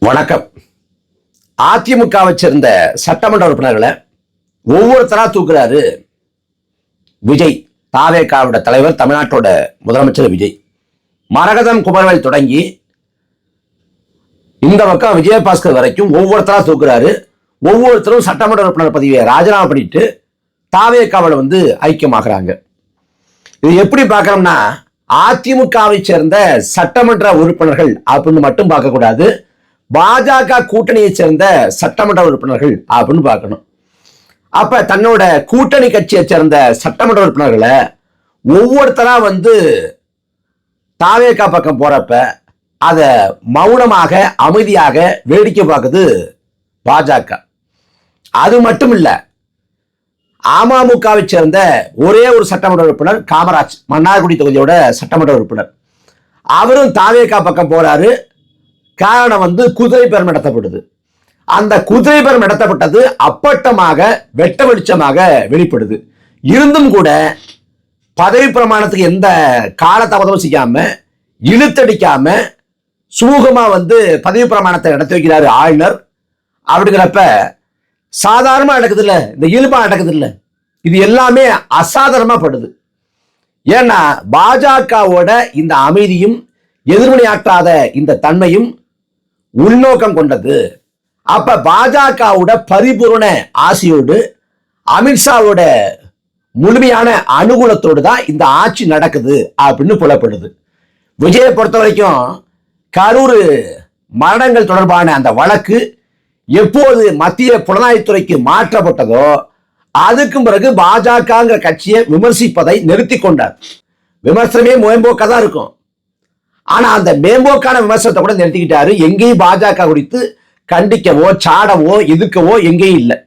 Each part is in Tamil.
வணக்கம். அதிமுகவை சேர்ந்த சட்டமன்ற உறுப்பினர்களை ஒவ்வொருத்தரா தூக்குறாரு விஜய். தாவேகாவோட தலைவர், தமிழ்நாட்டோட முதலமைச்சர் விஜய். மரகதம் குமரவேல் தொடங்கி இந்த பக்கம் விஜயபாஸ்கர் வரைக்கும் ஒவ்வொருத்தரா தூக்குறாரு. ஒவ்வொருத்தரும் சட்டமன்ற உறுப்பினர் பதவியை ராஜினாமா பண்ணிட்டு தாவேகாவில் ஐக்கியமாகறாங்க. இது எப்படி பார்க்கணும்னா, அதிமுகவை சேர்ந்த சட்டமன்ற உறுப்பினர்கள் அப்படின்னு மட்டும் பார்க்கக்கூடாது, பாஜக கூட்டணியை சேர்ந்த சட்டமன்ற உறுப்பினர்கள் அப்படின்னு பார்க்கணும். அப்ப தன்னோட கூட்டணி கட்சியை சேர்ந்த சட்டமன்ற உறுப்பினர்களை ஒவ்வொருத்தரா தாவேகா பக்கம் போறப்ப அத மௌனமாக அமைதியாக வேடிக்கை பார்க்குது பாஜக. அது மட்டும் இல்ல, அமமுகவை சேர்ந்த ஒரே ஒரு சட்டமன்ற உறுப்பினர் காமராஜ், மன்னார்குடி தொகுதியோட சட்டமன்ற உறுப்பினர், அவரும் தாவேகா பக்கம் போறாரு. காரணம் குதிரை பேரம் நடத்தப்படுது. அந்த குதிரை பேரம் நடத்தப்பட்டது அப்பட்டமாக வெட்ட வெளிச்சமாக வெளிப்படுது. இருந்தும் கூட பதவி பிரமாணத்துக்கு எந்த காலதாமதமும் செய்யாம, இழுத்தடிக்காம சுமூகமா பதவி பிரமாணத்தை நடத்தி வைக்கிறாரு ஆளுநர். அப்படிங்கிறப்ப சாதாரணமா நடக்குது இல்ல, இந்த இயல்பா நடக்குது இல்ல, இது எல்லாமே அசாதாரணமா படுது. ஏன்னா பாஜகவோட இந்த அமைதியும் எதிர்மனையாற்றாத இந்த தன்மையும் உள்நோக்கம் கொண்டது. அப்ப பாஜகவோட பரிபூர்ண ஆசையோடு, அமித்ஷாவோட முழுமையான அனுகூலத்தோடு தான் இந்த ஆட்சி நடக்குது அப்படின்னு புலப்படுது. விஜயை பொறுத்த வரைக்கும் கரூர் மரணங்கள் தொடர்பான அந்த வழக்கு எப்போது மத்திய புலனாய்வுத்துறைக்கு மாற்றப்பட்டதோ அதுக்கும் பிறகு பாஜகங்கிற கட்சியை விமர்சிப்பதை நிறுத்தி கொண்டார். விமர்சனமே மேம்போக்கா தான் இருக்கும். ஆனா அந்த மேம்போக்கான விமர்சனத்தை கூட நிறுத்திக்கிட்டாரு. எங்கேயும் பாஜக குறித்து கண்டிக்கவோ சாடவோ எதிர்க்கவோ எங்கேயும் இல்லை.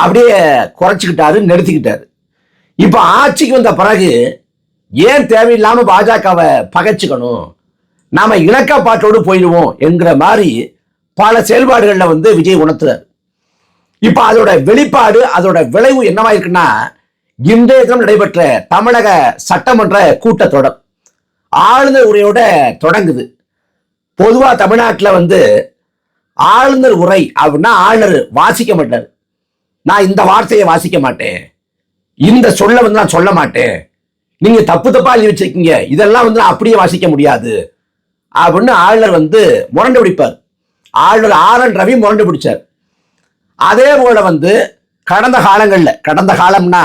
அப்படியே குறைச்சிக்கிட்டாரு, நிறுத்திக்கிட்டாரு. இப்ப ஆட்சிக்கு வந்த பிறகு ஏன் தேவையில்லாம பாஜகவை பகைச்சுக்கணும், நாம இணக்கப்பாட்டோடு போயிடுவோம் என்கிற மாதிரி பல செயல்பாடுகள்ல விஜய் உணர்த்துறாரு. இப்ப அதோட வெளிப்பாடு, அதோட விளைவு என்னவா இருக்குன்னா, இன்றைய தினம் நடைபெற்ற தமிழக சட்டமன்ற கூட்டத்தொடர் ஆளுநர் உரையோட தொடங்குது. பொதுவா தமிழ்நாட்டில் ஆளுநர் உரை அப்படின்னா ஆளுநர் வாசிக்க மாட்டார். நான் இந்த வார்த்தையை வாசிக்க மாட்டேன், இந்த சொல்ல நான் சொல்ல மாட்டேன், நீங்க தப்பு தப்பா எழுதி வச்சிருக்கீங்க, இதெல்லாம் நான் அப்படியே வாசிக்க முடியாது அப்படின்னு ஆளுநர் முரண்டு பிடிப்பார். ஆளுநர் ஆர்.என். ரவி முரண்டு பிடிச்சார். அதே போல கடந்த காலங்கள்ல, கடந்த காலம்னா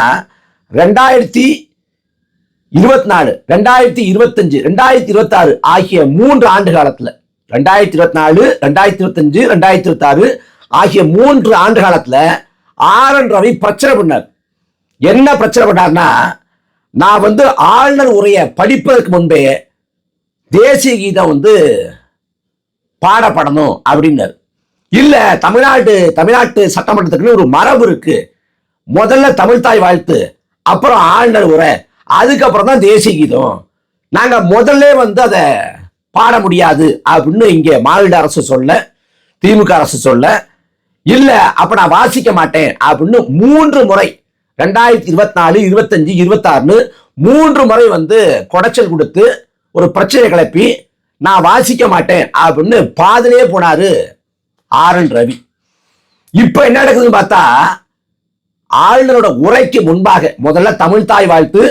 2024, 2025, 2026 ஆகிய 3 ஆண்டு காலத்துல, 2024, 2025, 2026 ஆகிய 3 ஆண்டு காலத்துல ஆர்.என். ரவி பிரச்சனை பண்ணார். என்ன பிரச்சனை பண்ணார்னா, நான் ஆளுநர் உரையை படிப்பதற்கு முன்பே தேசிய கீதம் பாடப்படணும் அப்படின்னாரு. இல்ல, தமிழ்நாட்டு சட்டமன்றத்துக்குன்னு ஒரு மரபு இருக்கு. முதல்ல தமிழ்தாய் வாழ்த்து, அப்புறம் ஆளுநர் உரை, அதுக்கப்புறம் தான் தேசிய கீதம். நாங்க முதல்ல அதை பாட முடியாது அப்படின்னு இங்க மாநில அரசு சொல்ல, திமுக அரசு சொல்ல, இல்ல அப்ப நான் வாசிக்க மாட்டேன் அப்படின்னு 3 முறை 2024, 25, 26 3 முறை குடைச்சல் கொடுத்து ஒரு பிரச்சனை கிளப்பி நான் வாசிக்க மாட்டேன் அப்படின்னு பாதிலே போனாரு ஆர்.என். ரவி. இப்ப என்ன நடக்குதுன்னு பார்த்தா, ஆளுநரோட உரைக்கு முன்பாக முதல்ல தமிழ்தாய் வாழ்த்து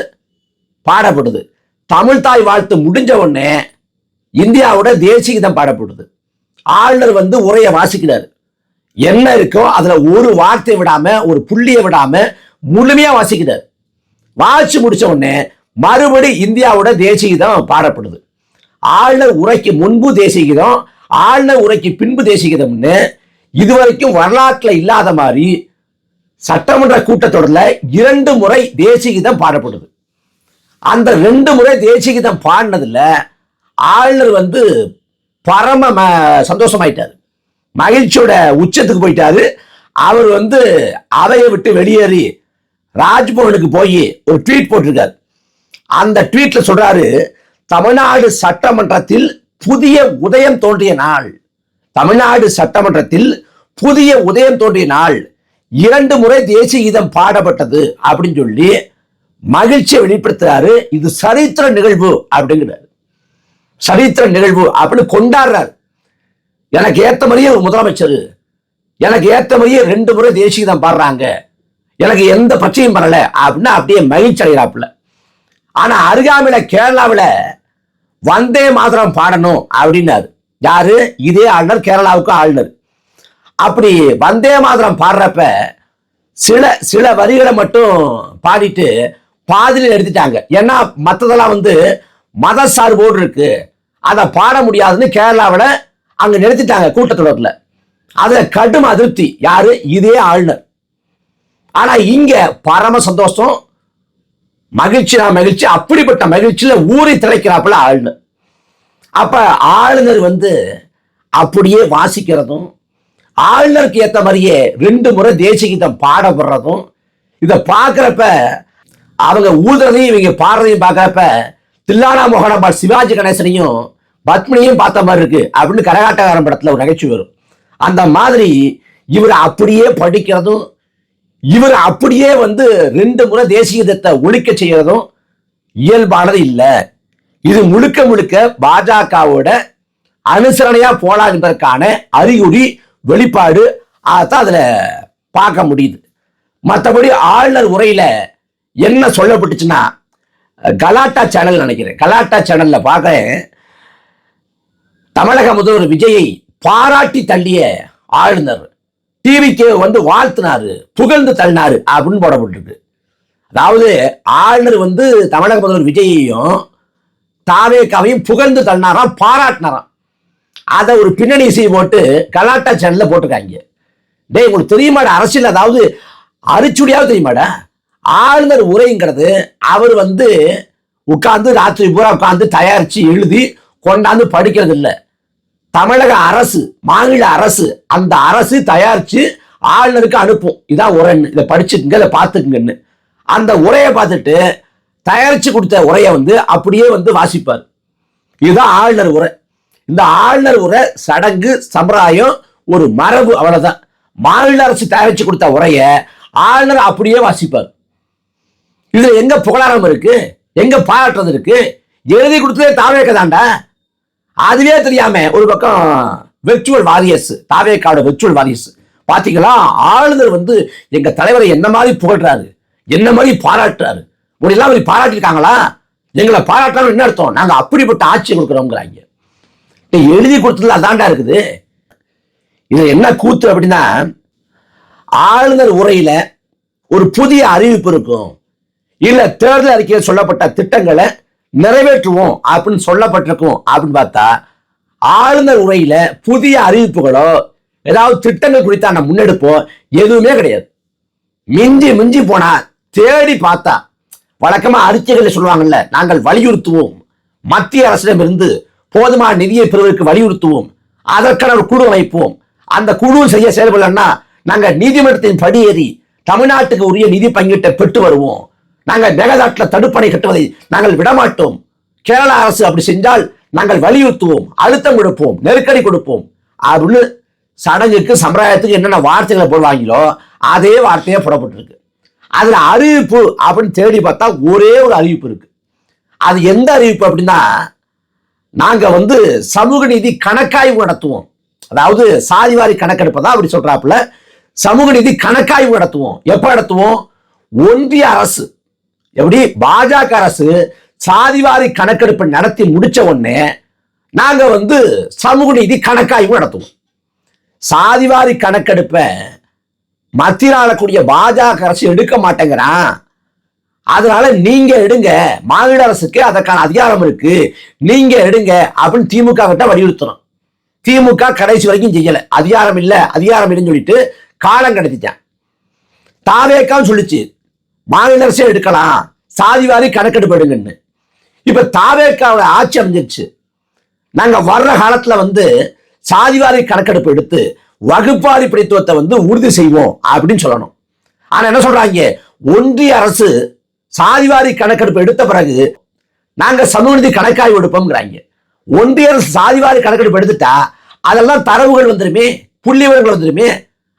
பாடப்படுது. தமிழ்தாய் வாழ்த்து முடிஞ்ச உடனே இந்தியாவோட தேசிய கீதம் பாடப்படுது. ஆளுநர் உரையை வாசிக்கிறாரு. என்ன இருக்கோ அதுல ஒரு வார்த்தை விடாம, ஒரு புள்ளியை விடாம முழுமையா வாசிக்கிறார். வாசிச்சு முடிச்ச உடனே மறுபடி இந்தியாவோட தேசிய கீதம் பாடப்படுது. ஆளுநர் உரைக்கு முன்பு தேசிய கீதம், ஆளுநர் உரைக்கு பின்பு தேசிய கீதம்னு இதுவரைக்கும் வரலாற்றுல இல்லாத மாதிரி சட்டமன்ற கூட்டத்தொடர்ல 2 முறை தேசிய கீதம் பாடப்படுது. அந்த 2 முறை தேசிய கீதம் பாடினதுல ஆளுநர் பரம சந்தோஷமாயிட்டாரு, மகிழ்ச்சியோட உச்சத்துக்கு போயிட்டாரு. அவர் அவையை விட்டு வெளியேறி ராஜ்பவனுக்கு போய் ஒரு ட்வீட் போட்டிருக்காரு. அந்த ட்வீட்ல சொல்றாரு, தமிழ்நாடு சட்டமன்றத்தில் புதிய உதயம் தோன்றிய நாள், தமிழ்நாடு சட்டமன்றத்தில் புதிய உதயம் தோன்றிய நாள், 2 முறை தேசிய கீதம் பாடப்பட்டது அப்படின்னு சொல்லி மகிழ்ச்சியை வெளிப்படுத்துறாரு. இது சரித்திர நிகழ்வு அப்படிங்கிறாரு. சரித்திர நிகழ்வு அப்படின்னு கொண்டாடுறாரு. எனக்கு ஏத்த மாதிரியே ஒரு முதலமைச்சர், எனக்கு ஏத்த மாதிரியே 2 முறை தேசிய கீதம் பாடுறாங்க, எனக்கு எந்த பிரச்சனையும் பண்ணல அப்படின்னா அப்படியே மகிழ்ச்சி அடைகிறாப்புல. ஆனா அருகாமையில கேரளாவில் வந்தே மாதரம் பாடணும் அப்படின்னாரு. யாரு? இதே ஆளுநர், கேரளாவுக்கு ஆளுநர். அப்படி வந்தே மாதரம் பாடுறப்ப சில சில வரிகளை மட்டும் பாடிட்டு பாதியில் எடுத்துட்டாங்க. ஏன்னா மற்றதெல்லாம் மத சார்போடு இருக்கு, அதை பாட முடியாதுன்னு கேரளாவில் அங்க நிறுத்திட்டாங்க கூட்டத்தொடரில். அதுல கடும் அதிருப்தி. யாரு? இதே ஆளுநர். ஆனா இங்க பரம சந்தோஷம், மகிழ்ச்சினா மகிழ்ச்சி. அப்படிப்பட்ட மகிழ்ச்சியில ஊரை திளைக்கிறாப்புல ஆளுநர். அப்ப ஆளுநர் அப்படியே வாசிக்கிறதும், ஆளுநருக்கு ஏத்த மாதிரியே 2 முறை தேசிய கீதம் பாடப்படுறதும், இதை பார்க்கிறப்ப அவங்க ஊதுறதையும் இவங்க பாடுறதையும் பார்க்கிறப்ப தில்லானா மோகனாம்பாள் சிவாஜி கணேசனையும் பத்மினியும் பார்த்த மாதிரி இருக்கு அப்படின்னு கரகாட்டக்காரன் படத்துல ஒரு நகைச்சுவை வரும். அந்த மாதிரி இவர் அப்படியே படிக்கிறதும், இவர் அப்படியே 2 முறை தேசிய கீதத்தை ஒழிக்க செய்யறதும் இயல்பானது இல்லை. இது முழுக்க முழுக்க பாஜகவோட அனுசரணையா போலாம் என்பதற்கான அறிகுறி, வெளிப்பாடு. அதான் அதுல பார்க்க முடியுது. மற்றபடி ஆளுநர் உரையில என்ன சொல்லப்பட்டுச்சுன்னா, கலாட்டா சேனல் நினைக்கிறேன், கலாட்டா சேனல்ல பார்க்கிறேன், தமிழக முதல்வர் விஜயை பாராட்டி தள்ளிய ஆளுநர் டிவிக்கு வாழ்த்தினாரு, புகழ்ந்து தள்ளினாரு அப்படின்னு போடப்பட்டிருக்கு. அதாவது ஆளுநர் தமிழக முதல்வர் விஜயையும் தாவேக்காவையும் புகழ்ந்து தள்ளினாராம், பாராட்டினாராம். அதை ஒரு பின்னணி இசை போட்டு கலாட்டா சேனல்ல போட்டிருக்காங்க. டே, உங்களுக்கு தெரியுமாடா அரசியல், அதாவது அரிச்சுடியாவது தெரியுமாடா? ஆளுநர் உரைங்கிறது அவர் உட்கார்ந்து ராத்திரி பூரா உட்கார்ந்து தயாரிச்சு எழுதி கொண்டாந்து படிக்கிறது இல்லை. தமிழக அரசு, மாநில அரசு, அந்த அரசு தயாரிச்சு ஆளுநருக்கு அனுப்பும். இதான் உரைன்னு, இதை படிச்சுக்குங்க, இதை பார்த்துக்குங்கன்னு. அந்த உரையை பார்த்துட்டு தயாரிச்சு கொடுத்த உரையை அப்படியே வாசிப்பார். இதுதான் ஆளுநர் உரை. இந்த ஆளுநர் உரை சடங்கு, சம்பிரதாயம், ஒரு மரபு, அவ்வளவுதான். மாநில அரசு தயாரிச்சு கொடுத்த உரையை ஆளுநர் அப்படியே வாசிப்பார். இதுல எங்க புகழாரம் இருக்கு, எங்க பாராட்டுறது இருக்கு? எழுதி கொடுத்ததே தாவேக்க தாண்டா. அதுவே தெரியாம ஒரு பக்கம் வெர்ச்சுவல் வாரியர்ஸ், தாவேக்காவோட வெர்ச்சுவல் வாரியர்ஸ் பாத்தீங்களா, ஆளுநர் எங்க தலைவரை என்ன மாதிரி புகழ்றாரு, என்ன மாதிரி பாராட்டுறாரு. ஒரு எல்லாம் பாராட்டிருக்காங்களா? எங்களை பாராட்டாலும் என்ன அர்த்தம்? நாங்க அப்படிப்பட்ட ஆட்சி கொடுக்குறோங்கிறாங்க. எழுதி கொடுத்ததுல அதாண்டா இருக்குது. இது என்ன கூத்து அப்படின்னா, ஆளுநர் உரையில ஒரு புதிய அறிவிப்பு இருக்கும், இல்ல தேர்தல் அறிக்கையில் சொல்லப்பட்ட திட்டங்களை நிறைவேற்றுவோம் அப்படின்னு சொல்லப்பட்டிருக்கும் அப்படின்னு பார்த்தா, ஆளுநர் உரையில புதிய அறிவிப்புகளோ ஏதாவது திட்டங்கள் குறித்தான முன்னெடுப்போ எதுவுமே கிடையாது. மிஞ்சி மிஞ்சி போனா தேடி பார்த்தா, வழக்கமா அறிக்கைகளை சொல்லுவாங்கல்ல, நாங்கள் வலியுறுத்துவோம், மத்திய அரசிடமிருந்து போதுமான நிதியை பெறுவதற்கு வலியுறுத்துவோம், அதற்கான ஒரு குழு அமைப்போம், அந்த குழு செய்ய செயல்படலன்னா நாங்க நீதிமன்றத்தின் படியேறி தமிழ்நாட்டுக்கு உரிய நிதி பங்கீட்டை பெற்று வருவோம், நாங்கள் மேகதாட்டில் தடுப்பணை கட்டுவதை நாங்கள் விடமாட்டோம், கேரள அரசு அப்படி செஞ்சால் நாங்கள் வலியுறுத்துவோம், அழுத்தம் கொடுப்போம், நெருக்கடி கொடுப்போம் அப்படின்னு சடங்குக்கு, சம்பிரதாயத்துக்கு என்னென்ன வார்த்தைகளை போடுவாங்களோ அதே வார்த்தையே போடப்பட்டிருக்கு. அதுல அறிவிப்பு அப்படின்னு தேடி பார்த்தா ஒரே ஒரு அறிவிப்பு இருக்கு. அது எந்த அறிவிப்பு அப்படின்னா, நாங்க சமூக நீதி கணக்காய்வு நடத்துவோம். அதாவது சாதிவாரி கணக்கெடுப்பதான் அப்படி சொல்றாப்புல. சமூக நீதி கணக்காய்வு நடத்துவோம். எப்ப நடத்துவோம்? ஒன்றிய அரசு, எப்படி பாஜக அரசு சாதிவாரி கணக்கெடுப்பு நடத்தி முடிச்ச உடனே நாங்க சமூக நீதி கணக்காய்வு நடத்துவோம். சாதிவாரி கணக்கெடுப்பை மத்தியில் ஆளக்கூடிய பாஜக அரசு எடுக்க மாட்டேங்கிறான், அதனால நீங்க எடுங்க, மாநில அரசுக்கு அதற்கான அதிகாரம் இருக்கு, நீங்க எடுங்க அப்படின்னு திமுக கிட்ட வலியுறுத்தணும். திமுக கடைசி வரைக்கும் செய்யல, அதிகாரம் இல்ல அதிகாரம் இல்லைன்னு சொல்லிட்டு காலம் கடத்திட்டான். தாவேக்கான்னு சொல்லிச்சு மாநில அரசே எடுக்கலாம், சாதிவாரி கணக்கெடுப்பு எடுங்கன்னு. இப்ப தாவேக்காவோட ஆட்சி அமைஞ்சிருச்சு. நாங்க வர்ற காலத்துல சாதிவாரி கணக்கெடுப்பு எடுத்து வகுப்பாரி பிடித்துவத்தை உறுதி செய்வோம் அப்படின்னு சொல்லணும். ஆனா என்ன சொல்றாங்க, ஒன்றிய அரசு சாதிவாரி கணக்கெடுப்பு எடுத்த பிறகு நாங்க சமூக நீதி கணக்காய்வு எடுப்போம்ங்கிறாங்க. ஒன்றிய அரசு சாதிவாரி கணக்கெடுப்பு எடுத்துட்டா அதெல்லாம் தரவுகள் வந்துருமே, புள்ளி விவரங்கள் வந்துருமே,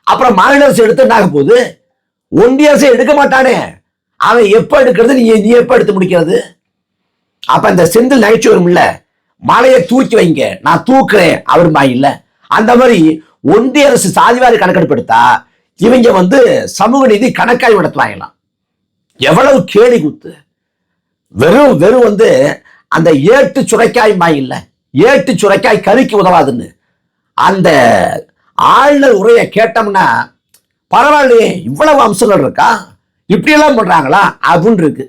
அப்புறம் மாநில அரசு எடுத்து என்ன ஆக போகுது? ஒன்றிய அரசு எடுக்க மாட்டானே, அவன் எப்ப எடுக்கிறது, நீ எப்ப எடுத்து முடிக்கிறது? அப்ப இந்த செந்தில் நகைச்சுவை இல்ல, மலையை தூக்கி வைங்க, நான் தூக்குறேன் அவருமா இல்ல, அந்த மாதிரி ஒன்றிய அரசு சாதிவாரி கணக்கெடுப்பு எடுத்தா இவங்க வந்து சமூக நீதி கணக்காய்வு நடத்துவாங்களாம். எவ்வளவு கேலி கூத்து! வெறும் வெறும் வந்து அந்த ஏட்டு சுரைக்காய் மாய் இல்ல, ஏட்டு சுரைக்காய் கறிக்கு உதவாதுன்னு அந்த ஆளுநர் உரையை கேட்டோம்னா பரவாயில்லையே, இவ்வளவு அம்சங்கள் இருக்கா, இப்படி எல்லாம் பண்றாங்களா அப்படின்னு இருக்கு.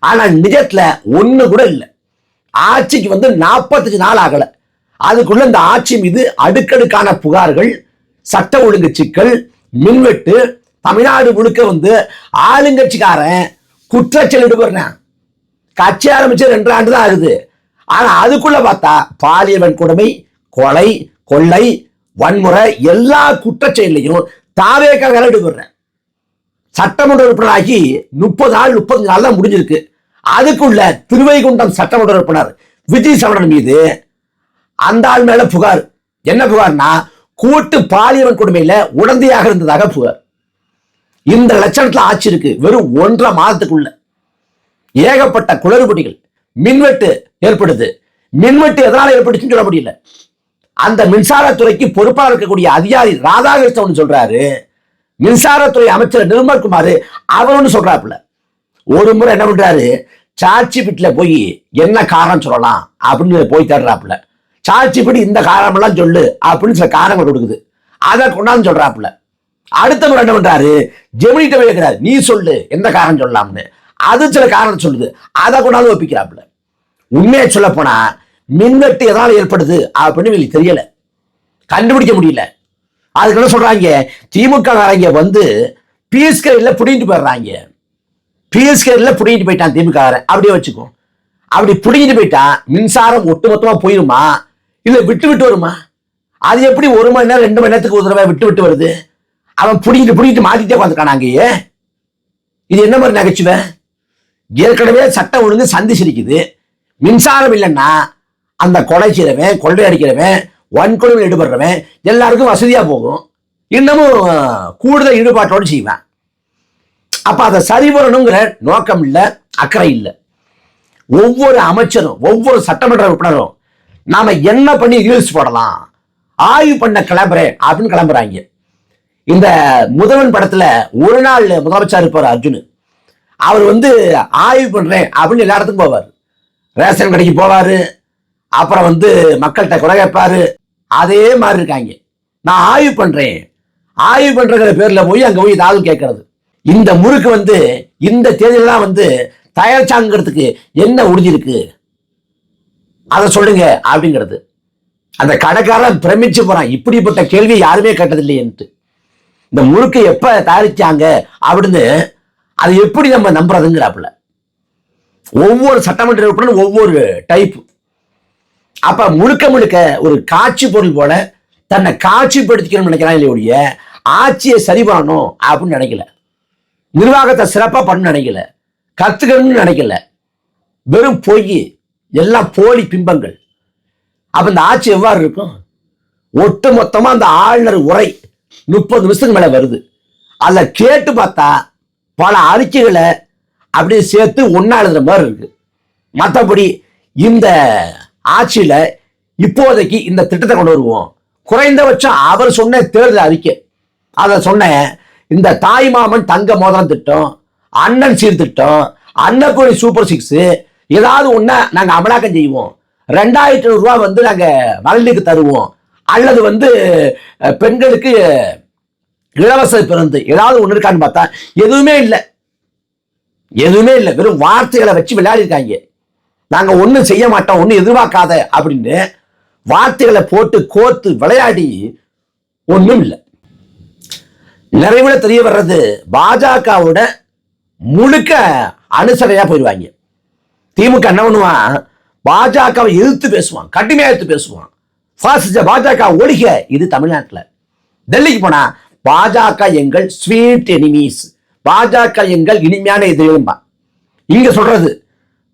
ஆனா நிஜத்துல ஒண்ணு கூட இல்லை. ஆட்சிக்கு வந்து 45 நாள் ஆகல, அதுக்குள்ள இந்த ஆட்சி மீது அடுக்கடுக்கான புகார்கள், சட்ட ஒழுங்கு சிக்கல், மின்வெட்டு, தமிழ்நாடு முழுக்க வந்து ஆளுங்கட்சிக்காரன் குற்றச்செயல் ஈடுபடுறேன். கட்சி ஆரம்பிச்சு 2 ஆண்டு தான் ஆகுது. ஆனா அதுக்குள்ள பார்த்தா பாலியல் வன்கொடுமை, கொலை, கொள்ளை, வன்முறை எல்லா குற்றச்செயலையும் தாவேக்காக ஈடுபடுறேன். சட்டமன்ற உறுப்பினராகி 30 நாள் 35 நாள் தான் முடிஞ்சிருக்கு. அதுக்குள்ள திருவைகுண்டம் சட்டமன்ற உறுப்பினர் விஜய் சவரன் மீது அந்த ஆள் மேல புகார். என்ன புகார்னா கூட்டு பாலியல் வன்கொடுமையில உடந்தையாக இருந்ததாக புகார். இந்த லட்சணத்துல ஆட்சி இருக்கு. வெறும் 1.5 மாதத்துக்குள்ள ஏகப்பட்ட குளறுபடிகள். மின்வெட்டு ஏற்படுது. மின்வெட்டு எதனால ஏற்படுச்சுன்னு சொல்ல முடியல. அந்த மின்சாரத்துறைக்கு பொறுப்பாக இருக்கக்கூடிய அதிகாரி ராதாகிருஷ்ணன் சொல்றாரு, மின்சாரத்துறை அமைச்சர் நிர்மல்குமார் அவர் சொல்றாப்புல. ஒரு முறை என்ன பண்றாரு, சாட்சி பிட்ல போய் என்ன காரணம் சொல்லலாம் அப்படின்னு போய் தேடுறாப்புல. சாட்சி பிடி இந்த காரணம் எல்லாம் சொல்லு அப்படின்னு சில காரணங்கள் கொடுக்குது. அதை கொண்டாந்து சொல்றாப்புல. அடுத்த முறை என்ன பண்றாரு, ஜெமினிட்ட போய் கேட்கிறாரு, நீ சொல்லு எந்த காரணம் சொல்லலாம்னு. அது சில காரணம் சொல்லுது, அதை கொண்டாந்து ஒப்பிக்கிறாப்புல. உண்மையை சொல்ல போனா மின்வெட்டு எதனால ஏற்படுது அப்படின்னு எனக்கு தெரியல, கண்டுபிடிக்க முடியல. அதுக்கு என்ன சொல்றாங்க, திமுக வந்து பிஎஸ்கேல புடிங்கிட்டு போயிடுறாங்க. பிஎஸ்கேல புடிங்கிட்டு போயிட்டான் திமுக. அப்படியே வச்சுக்கோ. அப்படி புடிங்கிட்டு போயிட்டா மின்சாரம் ஒட்டுமொத்தமா போயிருமா இல்ல விட்டு விட்டு வருமா? அது எப்படி 1 மணி நேரம் 2 மணி நேரத்துக்கு ஒரு தடவை விட்டு விட்டு வருது? அவன் புடிங்கிட்டு மாட்டிட்டே உட்காந்துக்கான அங்கேயே. இது என்ன மாதிரி நகைச்சுவை? ஏற்கனவே சட்டம் ஒழுங்கு சந்தி சிரிக்குது. மின்சாரம் இல்லைன்னா அந்த கொலை செய்யறவன், கொள்ளை அடிக்கிறவன், வன்கொடுமை ஈடுபடுறவன் எல்லாருக்கும் வசதியா போகும். இன்னமும் கூடுதல் ஈடுபாட்டோடு செய்வேன். அப்ப அதை சரி பண்ணணுங்கிற நோக்கம் இல்லை, அக்கறை இல்லை. ஒவ்வொரு அமைச்சரும் ஒவ்வொரு சட்டமன்ற உறுப்பினரும் நாம என்ன பண்ணி ரீல்ஸ் போடலாம், ஆய்வு பண்ண கிளம்புறேன் அப்படின்னு கிளம்புறாங்க. இந்த முதல்வன் படத்துல ஒரு நாள் முதலமைச்சர் இருப்பார் அர்ஜுன். அவர் வந்து ஆய்வு பண்றேன் அப்படின்னு எல்லா இடத்துக்கும் போவார். ரேஷன் கடைக்கு போவாரு, அப்புறம் வந்து மக்கள்கிட்ட குறை கேட்பாரு. அதே மாதிரி இருக்காங்க. நான் ஆய்வு பண்றேன், ஆய்வு பண்றங்கிற பேர்ல போய் அங்க போய் ஏதாவது கேட்கறது. இந்த முறுக்கு வந்து இந்த தேதியெல்லாம் வந்து தயாரிச்சாங்கிறதுக்கு என்ன உறுதி இருக்கு, அதை சொல்லுங்க அப்படிங்கிறது. அந்த கடைக்காரன் பிரமிச்சு போறான், இப்படிப்பட்ட கேள்வி யாருமே கேட்டதில்லைன்ட்டு. இந்த முறுக்கு எப்ப தயாரிச்சாங்க அப்படின்னு அது எப்படி நம்ம நம்புறதுங்கிறாப்புல. ஒவ்வொரு சட்டமன்ற உறுப்பினரும் ஒவ்வொரு டைப். அப்ப முழுக்க முழுக்க ஒரு காட்சி பொருள் போல தன்னை காட்சிப்படுத்திக்கணும்னு நினைக்கிறான் இல்லையோடைய ஆட்சியை சரி பண்ணணும் அப்படின்னு நினைக்கல, நிர்வாகத்தை சிறப்பா பண்ண நினைக்கல, கத்துக்கணும்னு நினைக்கல. வெறும் பொய், எல்லாம் போலி பிம்பங்கள். அப்ப இந்த ஆட்சி எவ்வாறு இருக்கும்? ஒட்டு மொத்தமா அந்த ஆளுநர் உரை 30 நிமிஷத்துக்கு மேல வருது. அதுல கேட்டு பார்த்தா பல அறிக்கைகளை அப்படியே சேர்த்து ஒன்னா எழுதுற மாதிரி இருக்கு. மற்றபடி இந்த ஆட்சியில இப்போதைக்கு இந்த திட்டத்தை கொண்டு வருவோம், குறைந்தபட்சம் அவர் சொன்ன தேர்தல் அறிக்கை, அதை சொன்ன இந்த தாய்மாமன் தங்க மோதிரம் திட்டம், அண்ணன் சீர்திட்டம், அன்னக்குடி சூப்பர் 6 ஏதாவது ஒண்ண நாங்க அமலாக்கம் செய்வோம், 2500 ரூபாய் வந்து நாங்க மகளிருக்கு தருவோம், அல்லது வந்து பெண்களுக்கு இலவச பிறந்து ஏதாவது ஒண்ணு இருக்கான்னு பார்த்தா எதுவுமே இல்லை, எதுவுமே இல்லை. வெறும் வார்த்தைகளை வச்சு விளையாடி இருக்காங்க. நாங்க ஒண்ணும் செய்ய மாட்டோம், ஒன்னும் எதிர்பார்க்காத அப்படின்னு வார்த்தைகளை போட்டு கோர்த்து விளையாடி ஒண்ணும் இல்லை. நிறைவுல தெரிய வர்றது பாஜகவோட முழுக்க அனுசரையா போயிடுவாங்க. திமுக என்ன பண்ணுவான், பாஜகவை எதிர்த்து பேசுவான், கடுமையா எதிர்த்து பேசுவான். பாஜக ஒழிக. இது தமிழ்நாட்டில். டெல்லிக்கு போனா பாஜக எங்கள் ஸ்வீட் எனிமீஸ், பாஜக எங்கள் இனிமையான எதிரிகளும்பா. இங்க சொல்றது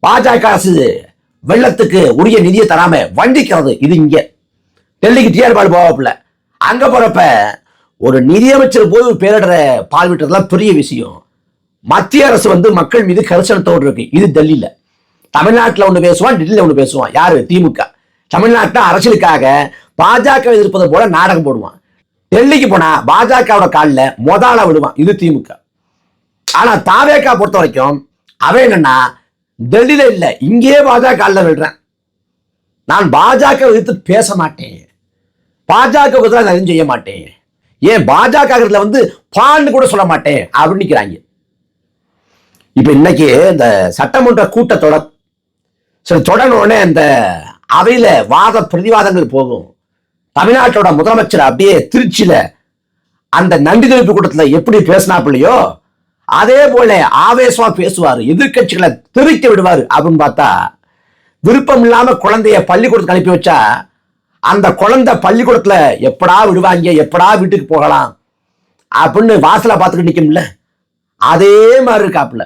பாஜக அரசு வெள்ளத்துக்கு உரிய நிதியை தராம வண்டிக்கிறது. இது இங்க. டெல்லிக்கு டிஆர் பால் போவாப்புல. அங்க போறப்ப ஒரு நிதியமைச்சர் போய் ஒரு பேரிடற பார்வையிட்டதெல்லாம் பெரிய விஷயம். மத்திய அரசு வந்து மக்கள் மீது கரிசனத்தோடு இருக்கு. இது டெல்லியில. தமிழ்நாட்டில் ஒன்று பேசுவான், டெல்லியில ஒன்று பேசுவான். யாரு? திமுக. தமிழ்நாட்டில் அரசியலுக்காக பாஜக எதிர்ப்பது போல நாடகம் போடுவான். டெல்லிக்கு போனா பாஜகவோட காலில் முதல விடுவான். இது திமுக. ஆனா தாவேகா பொறுத்த வரைக்கும் அவன் என்னன்னா, டெல்லியில இல்ல இங்கே பாஜக காலில் விடுறேன். நான் பாஜக எதிர்த்து பேச மாட்டேன், பாஜக நான் எதுவும் செய்ய மாட்டேன், ஏன் பாஜக வந்து பான்னு கூட சொல்ல மாட்டேன் அப்படின்னு நிற்கிறாங்க. இப்ப இன்னைக்கு இந்த சட்டமன்ற கூட்டத்தொடர் தொடர்ன உடனே இந்த அவையில வாத பிரதிவாதங்கள் போகும். தமிழ்நாட்டோட முதலமைச்சர் அப்படியே திருச்சியில அந்த நன்றி தெரிவிப்பு கூட்டத்தில் எப்படி பேசினாப்பிள்ளையோ அதே போல ஆவேசமா பேசுவாரு, எதிர்கட்சிகளை தெரிவிக்க விடுவாரு. அப்படின்னு பார்த்தா விருப்பம் இல்லாம குழந்தைய பள்ளிக்கூடத்துக்கு அனுப்பி வச்சா அந்த குழந்தை பள்ளிக்கூடத்துல எப்படா விடுவாங்க, எப்படா வீட்டுக்கு போகலாம் அப்படின்னு வாசலை பார்த்துட்டு நிக்கும்ல, அதே மாதிரி இருக்காப்புல.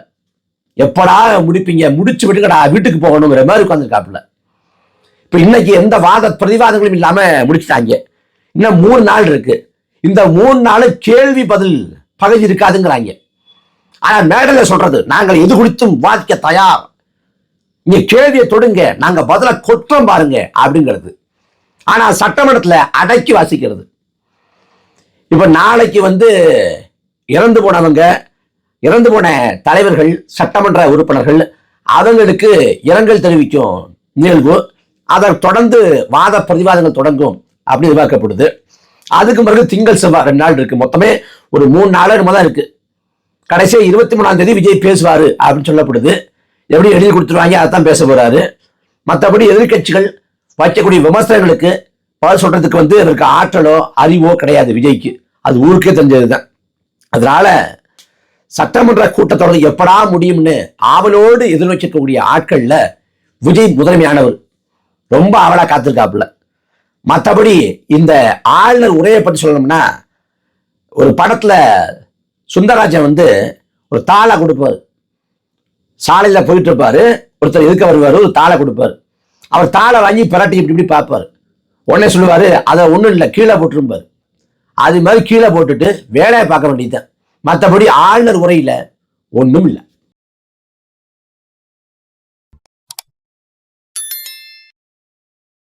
எப்படா முடிப்பீங்க, முடிச்சு விட்டுங்கடா வீட்டுக்கு போகணுங்கிற மாதிரி உட்காந்துருக்காப்புல. இப்ப இன்னைக்கு எந்த வாத பிரதிவாதங்களும் இல்லாம முடிச்சுட்டாங்க. இன்னும் 3 நாள் இருக்கு. இந்த 3 நாள் கேள்வி பதில் பகுதி இருக்காதுங்கிறாங்க. ஆனா மேடல சொல்றது, நாங்கள் எது குறித்தும் வாதிக்க தயார், நீங்க கேள்வியை தொடுங்க, நாங்க பதில கொற்றம் பாருங்க அப்படிங்கிறது. ஆனா சட்டமன்றத்துல அடக்கி வாசிக்கிறது. இப்ப நாளைக்கு இறந்து போனவங்க, இறந்து போன தலைவர்கள், சட்டமன்ற உறுப்பினர்கள் அவங்களுக்கு இரங்கல் தெரிவிக்கும் நிகழ்வு, அதை தொடர்ந்து வாத பிரதிவாதங்கள் தொடங்கும் அப்படி எதிர்பார்க்கப்படுது. அதுக்கு பிறகு திங்கள் செவ்வாய் 2 நாள் இருக்கு. மொத்தமே ஒரு 3 நாள் தான் இருக்கு. கடைசியா 23ஆம் தேதி விஜய் பேசுவாரு அப்படின்னு சொல்லப்படுது. எப்படி எழுதி கொடுத்துருவாங்க, அதான் பேச போறாரு. மற்றபடி எதிர்கட்சிகள் வைக்கக்கூடிய விமர்சனங்களுக்கு பதில் சொல்றதுக்கு அதற்கு ஆற்றலோ அறிவோ கிடையாது விஜய்க்கு. அது ஊருக்கே தெரிஞ்சதுதான். அதனால சட்டமன்ற கூட்டத்தொடர் எப்படா முடியும்னு ஆவலோடு எதிர்நோக்கக்கூடிய ஆட்கள்ல விஜய் முதன்மையானவர். ரொம்ப ஆவலா காத்திருக்காப்புல. மற்றபடி இந்த ஆளுநர் உரையை பற்றி சொல்லணும்னா, ஒரு படத்துல சுந்தரராஜன் ஒரு தாளை கொடுப்பாரு. சாலையில போயிட்டு இருப்பாரு, ஒருத்தர் எதுக்க வருவாரு, ஒரு தாளை கொடுப்பாரு. அவர் தாளை வாங்கி பிரட்டி இப்படி இப்படி பார்ப்பாரு. உடனே சொல்லுவாரு, அதை ஒன்றும் இல்லை கீழே போட்டுருப்பாரு. அது மாதிரி கீழே போட்டுட்டு வேலையை பார்க்க வேண்டியதுதான். மற்றபடி ஆளுநர் உரையில ஒன்றும் இல்லை.